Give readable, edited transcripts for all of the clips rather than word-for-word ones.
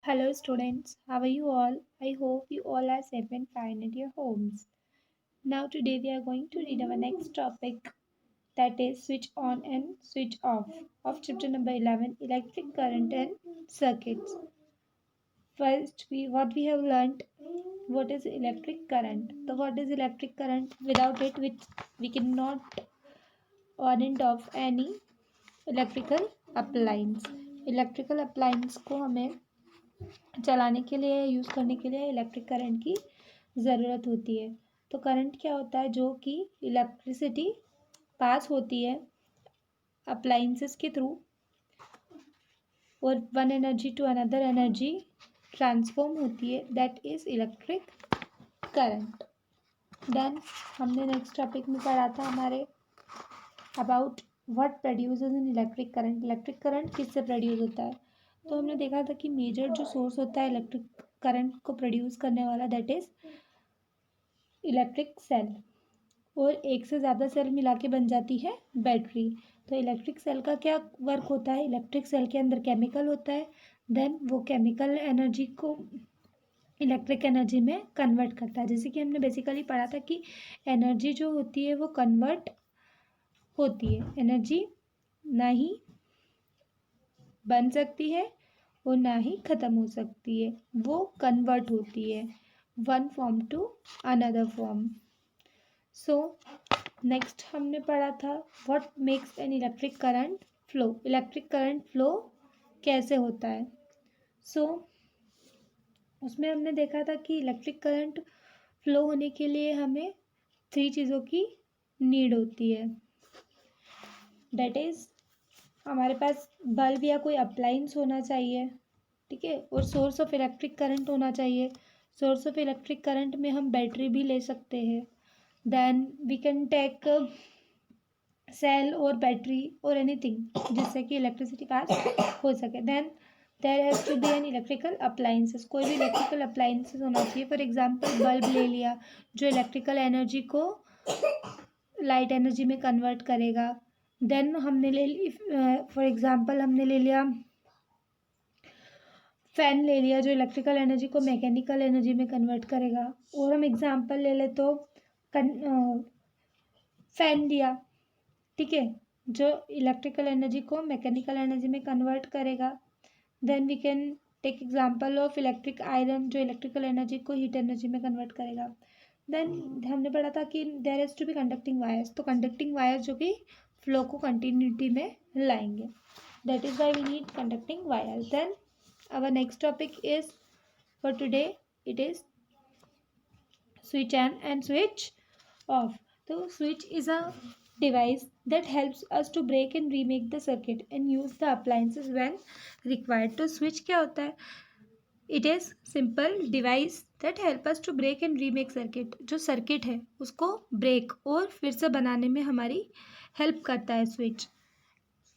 Hello, students. How are you all? I hope you all are safe and fine at your homes. Now, today we are going to read our next topic, that is switch on and switch off of chapter number 11, electric current and circuits. First, what we have learnt, what is electric current. So, what is electric current? Without it, we cannot on and off any electrical appliance electrical appliance को हमें चलाने के लिए use करने के लिए electric current की ज़रूरत होती है। तो करंट क्या होता है? जो कि इलेक्ट्रिसिटी पास होती है अप्लाइंसेस के थ्रू और one energy to another energy transform होती है, that is electric current. Then हमने नेक्स्ट टॉपिक में पढ़ा था हमारे about what produces in electric current. Electric current किससे प्रोड्यूस होता है? तो हमने देखा था कि मेजर जो सोर्स होता है इलेक्ट्रिक करंट को प्रोड्यूस करने वाला, दैट इज इलेक्ट्रिक सेल, और एक से ज़्यादा सेल मिला के बन जाती है बैटरी। तो इलेक्ट्रिक सेल का क्या वर्क होता है? इलेक्ट्रिक सेल के अंदर केमिकल होता है, देन वो केमिकल एनर्जी को इलेक्ट्रिक एनर्जी में कन्वर्ट करता है। जैसे कि हमने बेसिकली पढ़ा था कि एनर्जी जो होती है वो कन्वर्ट होती है, एनर्जी ना ही बन सकती है और ना ही ख़त्म हो सकती है, वो कन्वर्ट होती है one form to another form. So next हमने पढ़ा था what makes an electric current flow. Electric current flow कैसे होता है? सो उसमें हमने देखा था कि इलेक्ट्रिक करंट फ्लो होने के लिए हमें 3 चीज़ों की नीड होती है, डेट इज़ हमारे पास बल्ब या कोई अप्लाइंस होना चाहिए, ठीक है, और सोर्स ऑफ इलेक्ट्रिक करंट होना चाहिए। सोर्स ऑफ इलेक्ट्रिक करंट में हम बैटरी भी ले सकते हैं। Then we can take cell और बैटरी और एनीथिंग जिससे कि इलेक्ट्रिसिटी पास हो सके। Then there has to be an electrical appliances, कोई भी इलेक्ट्रिकल अप्लाइंसेस होना चाहिए। फॉर एग्जांपल बल्ब ले लिया जो इलेक्ट्रिकल एनर्जी को लाइट एनर्जी में कन्वर्ट करेगा। देन हमने ले ली फॉर एग्जांपल हमने ले लिया फैन ले लिया जो इलेक्ट्रिकल एनर्जी को मैकेनिकल एनर्जी में कन्वर्ट करेगा। और हम एग्जांपल ले ले तो फैन लिया, ठीक है, जो इलेक्ट्रिकल एनर्जी को मैकेनिकल एनर्जी में कन्वर्ट करेगा। Then we can take example of electric iron जो इलेक्ट्रिकल एनर्जी को हीट एनर्जी में कन्वर्ट करेगा। देन हमने पढ़ा था कि there has to be conducting wires, तो कंडक्टिंग वायर्स जो कि फ्लो को कंटिन्यूटी में लाएंगे, that is why we need conducting wires. Then our next topic is for today, it is switch on and switch off. So switch is a device that helps us to break and remake the circuit and use the appliances when required. तो switch क्या होता है? It is simple device that help us to break and remake circuit. जो circuit है उसको break और फिर से बनाने में हमारी हेल्प करता है स्विच,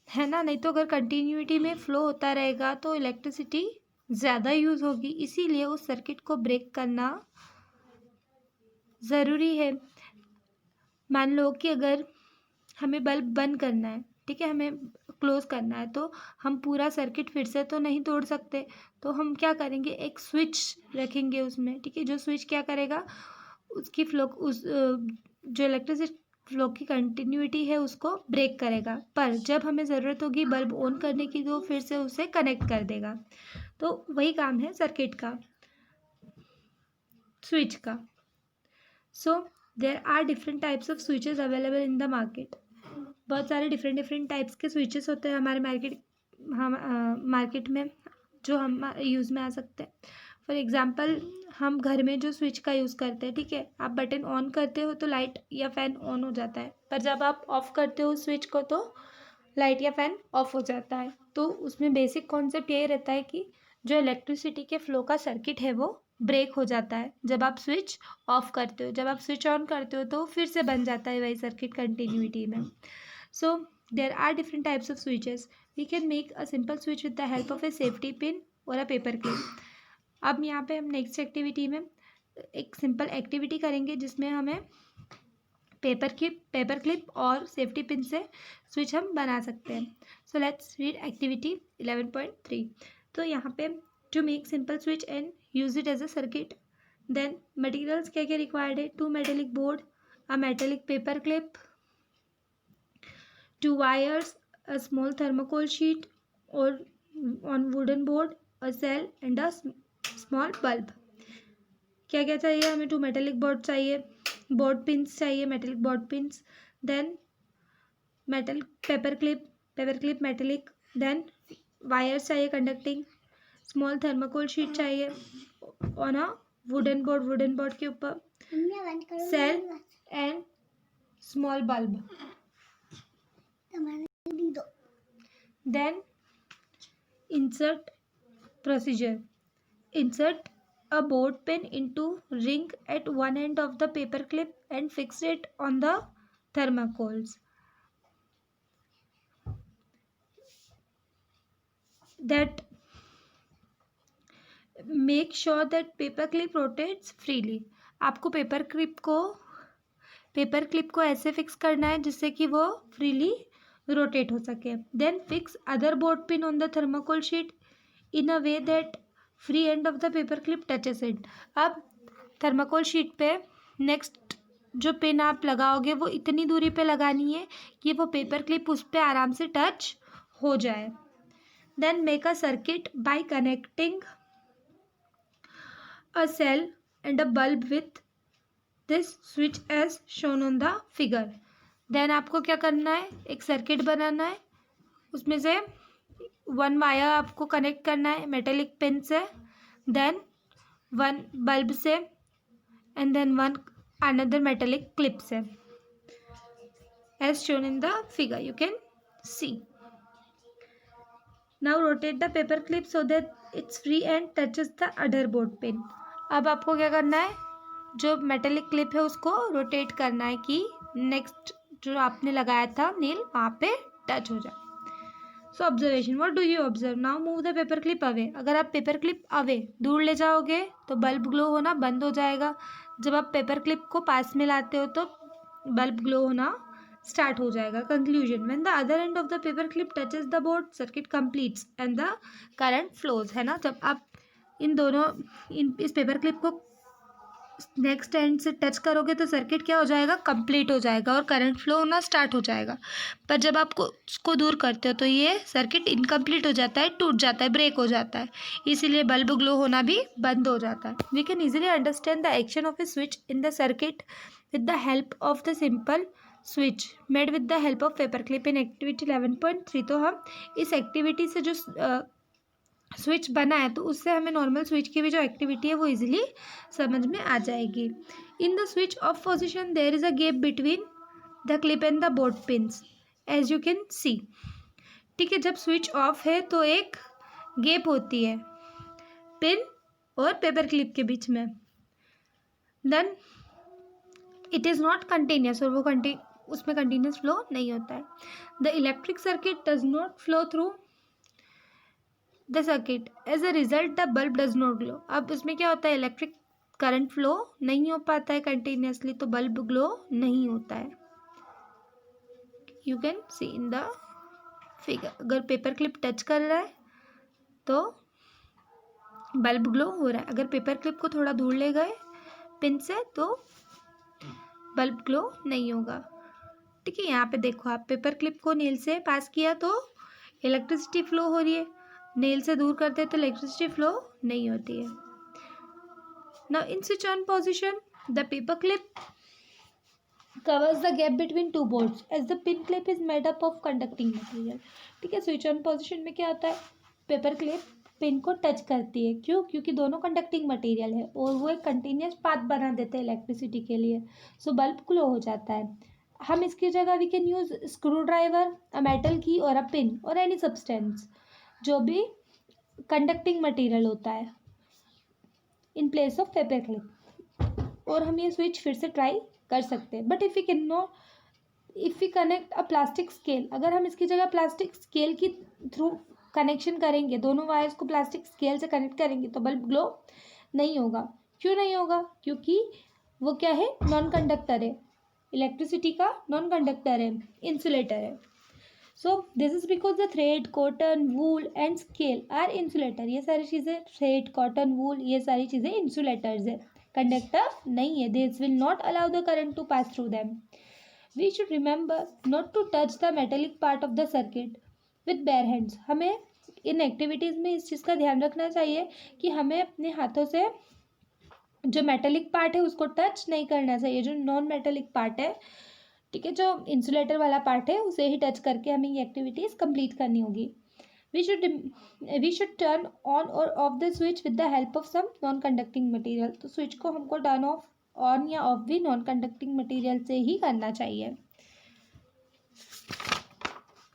है ना। नहीं तो अगर कंटिन्यूटी में फ्लो होता रहेगा तो इलेक्ट्रिसिटी ज़्यादा यूज़ होगी, इसीलिए उस सर्किट को ब्रेक करना ज़रूरी है। मान लो कि अगर हमें बल्ब बंद करना है, ठीक है, हमें क्लोज करना है, तो हम पूरा सर्किट फिर से तो नहीं तोड़ सकते, तो हम क्या करेंगे, एक स्विच रखेंगे उसमें, ठीक है, जो स्विच क्या करेगा, उसकी फ्लो जो इलेक्ट्रिसिटी फ्लो की कंटिन्यूटी है उसको ब्रेक करेगा, पर जब हमें ज़रूरत होगी बल्ब ऑन करने की तो फिर से उसे कनेक्ट कर देगा। तो वही काम है सर्किट का, स्विच का। So there are different types of switches available in the market. बहुत सारे डिफरेंट टाइप्स के स्विचेस होते हैं हमारे मार्केट में जो हम यूज़ में आ सकते हैं। फॉर एग्जांपल हम घर में जो स्विच का यूज़ करते हैं, ठीक है, आप बटन ऑन करते हो तो लाइट या फ़ैन ऑन हो जाता है, पर जब आप ऑफ़ करते हो स्विच को तो लाइट या फ़ैन ऑफ हो जाता है। तो उसमें बेसिक कॉन्सेप्ट यही रहता है कि जो इलेक्ट्रिसिटी के फ्लो का सर्किट है वो ब्रेक हो जाता है जब आप स्विच ऑफ करते हो। जब आप स्विच ऑन करते हो तो फिर से बन जाता है वही सर्किट कंटिन्यूटी में। So there are different types of switches. We can make a simple switch with the help of a safety pin और अ पेपर क्लिप। अब यहाँ पे हम नेक्स्ट एक्टिविटी में एक सिंपल एक्टिविटी करेंगे जिसमें हमें पेपर क्लिप और सेफ्टी पिन से स्विच हम बना सकते हैं। So let's read activity 11.3। तो यहाँ पे to make simple switch and use it as a circuit. Then materials क्या क्या required है? 2 metallic board, a metallic paper clip, 2 wires, a small thermocol sheet or on wooden board, a cell and a small bulb. क्या क्या चाहिए हमें? 2 metallic board चाहिए, board pins चाहिए, metallic board pins, then metal paper clip metallic, then wires चाहिए conducting, small thermocol sheet चाहिए on a wooden board के ऊपर, cell and small bulb. Then insert procedure. Insert a board pin into ring at one end of the paper clip and fix it on the thermacols. That make sure that paper clip rotates freely. आपको paper clip को ऐसे fix करना है जिससे कि वो freely rotate हो सके. Then fix other board pin on the thermocol sheet in a way that free end of the paper clip touches it. अब थर्माकोल शीट पे नेक्स्ट जो पिन आप लगाओगे वो इतनी दूरी पे लगानी है कि वो पेपर क्लिप उस पर आराम से टच हो जाए. Then make a circuit by connecting a cell and a bulb with this switch as shown on the figure. Then आपको क्या करना है? एक सर्किट बनाना है, उसमें से 1 वायर आपको कनेक्ट करना है मेटेलिक पिन से, देन 1 बल्ब से and then 1 another metallic clip से as shown in the figure. You can see. Now rotate the paper clip so that it's free and touches the other board pin. अब आपको क्या करना है? जो metallic clip है उसको रोटेट करना है कि नेक्स्ट जो आपने लगाया था नील वहाँ पे टच हो जाए. So observation, what do you observe? Now move the paper clip away. अगर आप पेपर क्लिप अवे दूर ले जाओगे तो बल्ब ग्लो होना बंद हो जाएगा. जब आप पेपर क्लिप को पास में लाते हो तो बल्ब ग्लो होना स्टार्ट हो जाएगा. Conclusion, when the other and of the paper clip touches the board circuit completes and the current flows. है ना, जब आप इस पेपर क्लिप को नेक्स्ट एंड से टच करोगे तो सर्किट क्या हो जाएगा? कंप्लीट हो जाएगा और करंट फ्लो होना स्टार्ट हो जाएगा. पर जब आप उसको दूर करते हो तो ये सर्किट इनकम्प्लीट हो जाता है, टूट जाता है, ब्रेक हो जाता है, इसीलिए बल्ब ग्लो होना भी बंद हो जाता है. We can easily understand the action of a switch in the circuit with the help of the simple switch made with the help of paper clip in activity 11.3. तो हम इस एक्टिविटी से जो स्विच बना है तो उससे हमें नॉर्मल स्विच की भी जो एक्टिविटी है वो इजीली समझ में आ जाएगी. In the switch off position there is a gap between the clip and the board pins as you can see. ठीक है, जब स्विच ऑफ है तो एक गैप होती है पिन और पेपर क्लिप के बीच में. Then it is not continuous, और वो उसमें कंटिन्यूस फ्लो नहीं होता है. The electric circuit does not flow through the circuit as a result the bulb does not glow. अब इसमें क्या होता है? इलेक्ट्रिक करंट फ्लो नहीं हो पाता है कंटिन्यूसली तो बल्ब ग्लो नहीं होता है. You can C in the figure. अगर पेपर क्लिप टच कर रहा है तो बल्ब ग्लो हो रहा है. अगर पेपर क्लिप को थोड़ा दूर ले गए पिन से तो बल्ब ग्लो नहीं होगा. ठीक है, यहाँ पे देखो आप पेपर क्लिप को नेल से पास किया तो इलेक्ट्रिसिटी फ्लो हो रही है, नेल से दूर करते तो इलेक्ट्रिसिटी फ्लो नहीं होती है. Now in switch on position the paper clip covers the gap between two boards as the pin clip is made up of conducting material. ठीक है, स्विच ऑन पोजीशन में क्या होता है? पेपर क्लिप पिन को टच करती है. क्यों? क्योंकि दोनों कंडक्टिंग मटेरियल है और वो एक कंटिन्यूस पाथ बना देते हैं इलेक्ट्रिसिटी के लिए. सो बल्ब ग्लो हो जाता है. हम इसकी जगह we can use screwdriver, a metal key और अ पिन और एनी सब्सटेंस जो भी कंडक्टिंग मटेरियल होता है in place of paper clip. और हम ये स्विच फिर से ट्राई कर सकते हैं. But if we connect a plastic scale, अगर हम इसकी जगह प्लास्टिक स्केल की थ्रू कनेक्शन करेंगे, दोनों वायर्स को प्लास्टिक स्केल से कनेक्ट करेंगे तो बल्ब ग्लो नहीं होगा. क्यों नहीं होगा? क्योंकि वो क्या है? नॉन कंडक्टर है, इलेक्ट्रिसिटी का नॉन कंडक्टर है, इंसुलेटर है. So this is because the thread, cotton, wool and scale are insulator. ये सारी चीज़ें, थ्रेड, कॉटन, वूल, ये सारी चीज़ें इंसुलेटर्स है, कंडक्टर नहीं है. This will not allow the current to pass through them. We should remember not to touch the metallic part of the circuit with bare hands. हमें इन एक्टिविटीज़ में इस चीज़ का ध्यान रखना चाहिए कि हमें अपने हाथों से जो मेटेलिक पार्ट है उसको टच नहीं करना चाहिए. जो नॉन मेटेलिक पार्ट है, ठीक है, जो इंसुलेटर वाला पार्ट है, उसे ही टच करके हमें ये एक्टिविटीज़ कंप्लीट करनी होगी. वी शुड टर्न ऑन और off the switch with the help of some non conducting material. तो स्विच को हमको टर्न ऑफ, ऑन या ऑफ भी नॉन कंडक्टिंग मटेरियल से ही करना चाहिए.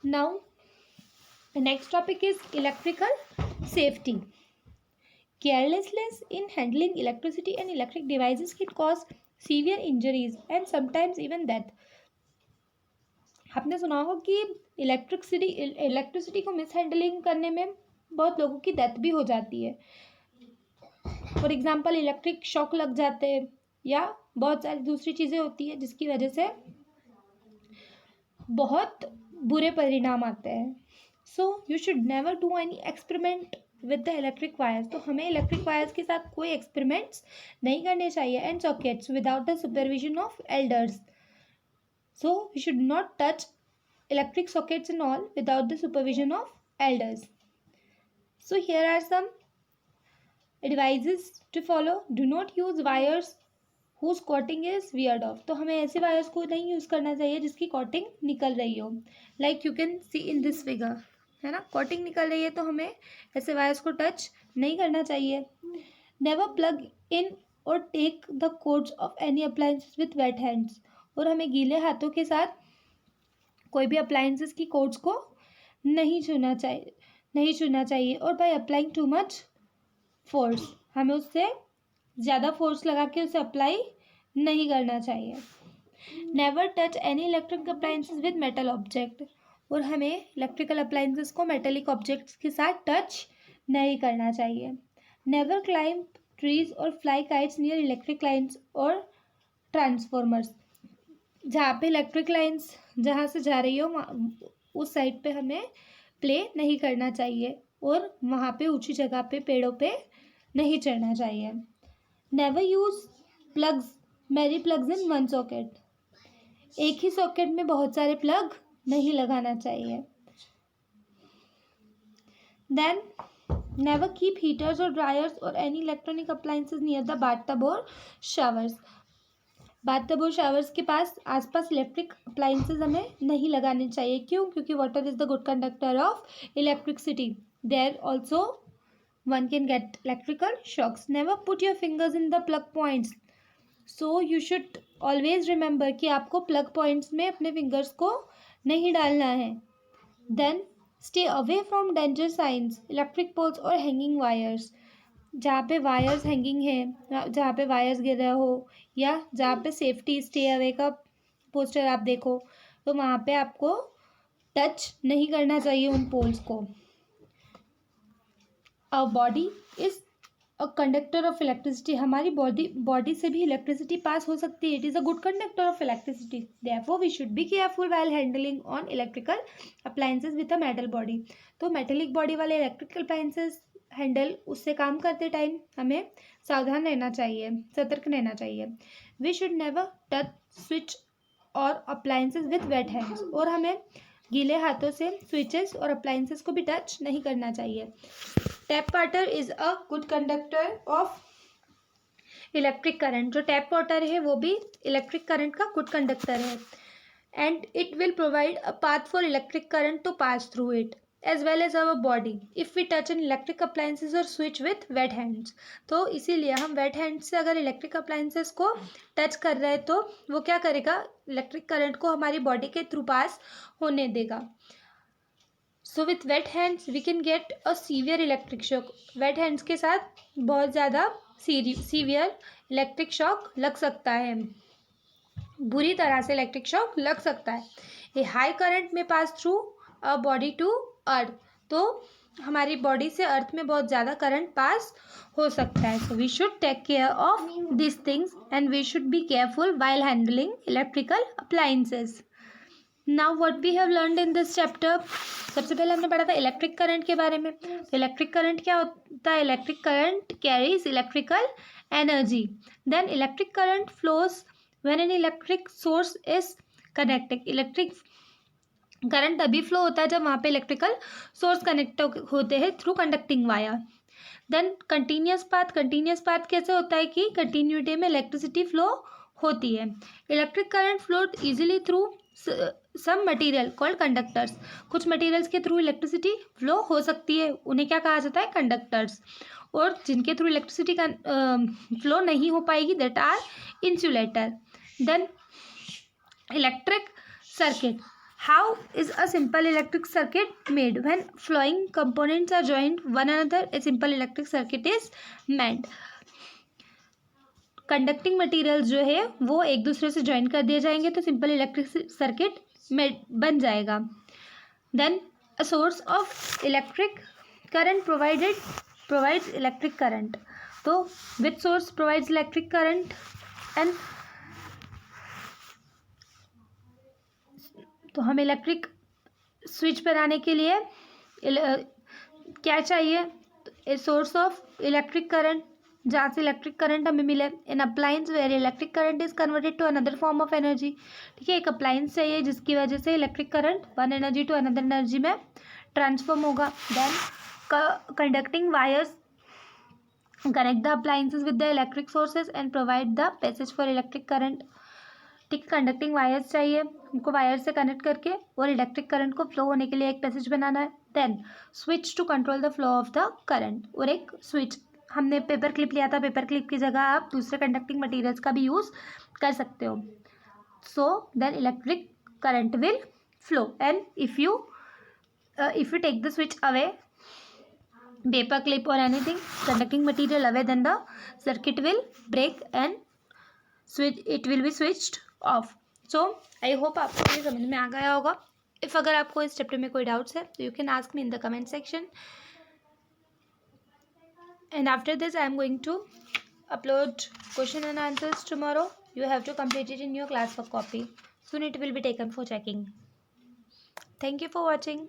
Now next topic is electrical safety. Carelessness in handling electricity and electric devices can cause severe injuries and sometimes even death. आपने सुना होगा कि इलेक्ट्रिसिटी को मिस हैंडलिंग करने में बहुत लोगों की डेथ भी हो जाती है. फॉर एग्जांपल इलेक्ट्रिक शॉक लग जाते हैं या बहुत सारी दूसरी चीज़ें होती है जिसकी वजह से बहुत बुरे परिणाम आते हैं. So you should never do any experiment with the electric wires. तो हमें इलेक्ट्रिक वायर्स के साथ कोई एक्सपेरिमेंट्स नहीं करने चाहिए. And sockets without the supervision of elders. So we should not touch electric sockets and all without the supervision of elders. So here are some advises to follow. Do not use wires whose coating is weared off. तो हमें ऐसे wires को नहीं use करना चाहिए जिसकी coating निकल रही हो. Like you can C in this figure, है ना, कॉटिंग निकल रही है, तो हमें ऐसे वायर्स को टच नहीं करना चाहिए. नेवर प्लग इन और take the cords of any appliances with wet hands. और हमें गीले हाथों के साथ कोई भी अप्लायंसेस की कोड्स को नहीं छूना चाहिए. और by applying too much force, हमें उससे ज़्यादा फोर्स लगा के उसे अप्लाई नहीं करना चाहिए. Never touch any electric appliances with metal object. और हमें इलेक्ट्रिकल अप्लायंसेस को मेटेलिक ऑब्जेक्ट्स के साथ टच नहीं करना चाहिए. नेवर क्लाइंब ट्रीज और fly kites near electric lines और ट्रांसफॉर्मर्स. जहाँ पे इलेक्ट्रिक लाइन्स जहाँ से जा रही हो उस साइड पे हमें प्ले नहीं करना चाहिए और वहाँ पे ऊंची जगह पे पेड़ों पे नहीं चढ़ना चाहिए. Never use many plugs in one socket. एक ही सॉकेट में बहुत सारे प्लग नहीं लगाना चाहिए. देन नेवर कीप हीटर्स और ड्रायर्स और any electronic appliances near the bathtub और शावर्स. बाथटब और शावर्स के आसपास इलेक्ट्रिक अप्लायंसेस हमें नहीं लगाने चाहिए. क्यों? क्योंकि water is the good conductor of electricity. There also one can get electrical shocks. Never put your fingers in the plug points. So you should always remember कि आपको plug points में अपने fingers को नहीं डालना है. Then stay away from danger signs, electric poles और hanging wires. जहाँ पे वायर्स हैंगिंग है, जहाँ पे वायर्स गिर रहे हो या जहाँ पे सेफ्टी स्टे अवे का पोस्टर आप देखो, तो वहाँ पे आपको टच नहीं करना चाहिए उन पोल्स को. Our body is a conductor of electricity. हमारी बॉडी से भी इलेक्ट्रिसिटी पास हो सकती है. It is a good conductor of electricity. Therefore, we should be careful while handling on electrical appliances with a metal body. तो metallic body वाले electrical appliances handle उससे काम करते टाइम हमें सावधान रहना चाहिए, सतर्क रहना चाहिए. We should never touch switch और appliances with wet hands. और हमें गीले हाथों से स्विचेस और अप्लायंसेस को भी टच नहीं करना चाहिए. Tap water is a good conductor of electric current. जो टैप वाटर है वो भी इलेक्ट्रिक करंट का गुड कंडक्टर है. And it will provide a path for electric current to pass through it as well as our body if we touch an electric appliances और switch with wet hands. तो इसीलिए हम wait hand से अगर electric appliances को touch कर रहे हैं तो वो क्या करेगा, इलेक्ट्रिक करंट को हमारी बॉडी के थ्रू पास होने देगा. So with wet hands we can get a severe electric shock. Wet hands के साथ बहुत ज़्यादा सीवियर इलेक्ट्रिक शॉक लग सकता है, बुरी तरह से इलेक्ट्रिक शॉक लग सकता है. ए हाई करंट में pass through a body to earth. तो हमारी बॉडी से अर्थ में बहुत ज़्यादा करंट पास हो सकता है. So we should take care of this things and we should be careful while handling electrical appliances. Now what we have learned in this chapter, सबसे पहले हमने पढ़ा था इलेक्ट्रिक करंट के बारे में. तो इलेक्ट्रिक करंट क्या होता है? Electric current carries electrical energy. Then electric current flows when an electric source is connected. Electric current तभी फ्लो होता है जब वहाँ पे इलेक्ट्रिकल सोर्स कनेक्ट होते हैं through conducting wire. Then continuous path कैसे होता है कि कंटिन्यूटी में इलेक्ट्रिसिटी फ्लो होती है. Electric current flowed easily through some material called conductors. कुछ मटेरियल्स के थ्रू इलेक्ट्रिसिटी फ्लो हो सकती है, उन्हें क्या कहा जाता है? कंडक्टर्स. और जिनके थ्रू इलेक्ट्रिसिटी का फ्लो नहीं हो पाएगी that are insulator. Then electric circuit. How is a simple electric circuit made? When flowing components are joined one another, a simple electric circuit is made. Conducting materials जो है वो एक दूसरे से ज्वाइन कर दिए जाएंगे तो सिंपल इलेक्ट्रिक सर्किट बन जाएगा. Then a source of electric current provides electric current. तो which source provides electric current? And तो हम इलेक्ट्रिक स्विच बनाने के लिए क्या चाहिए? A source of electric current, जहाँ से इलेक्ट्रिक करंट हमें मिले. In appliance where electric current is converted to another form of energy. ठीक है, एक अप्लायंस चाहिए जिसकी वजह से electric current one energy to another energy में ट्रांसफॉर्म होगा. Then conducting wires connect the appliances with the electric sources and provide the passage for electric current. ठीक, कंडक्टिंग वायर्स चाहिए, उनको वायर से कनेक्ट करके और इलेक्ट्रिक करंट को flow होने के लिए एक पैसेज बनाना है. Then switch to control the flow of the current. और एक स्विच, हमने पेपर क्लिप लिया था, पेपर क्लिप की जगह आप दूसरे कंडक्टिंग मटेरियल्स का भी यूज़ कर सकते हो. So then electric current will flow. And if you take the switch away, paper clip or anything conducting material away, then the circuit will break and it will be switched off. So I hope आपको ये समझ में आ गया होगा. If अगर आपको इस chapter में कोई डाउट्स है तो you can ask me in the comment section. And after this I am going to upload question and answers tomorrow. You have to complete it in your classwork copy. Soon it will be taken for checking. Thank you for watching.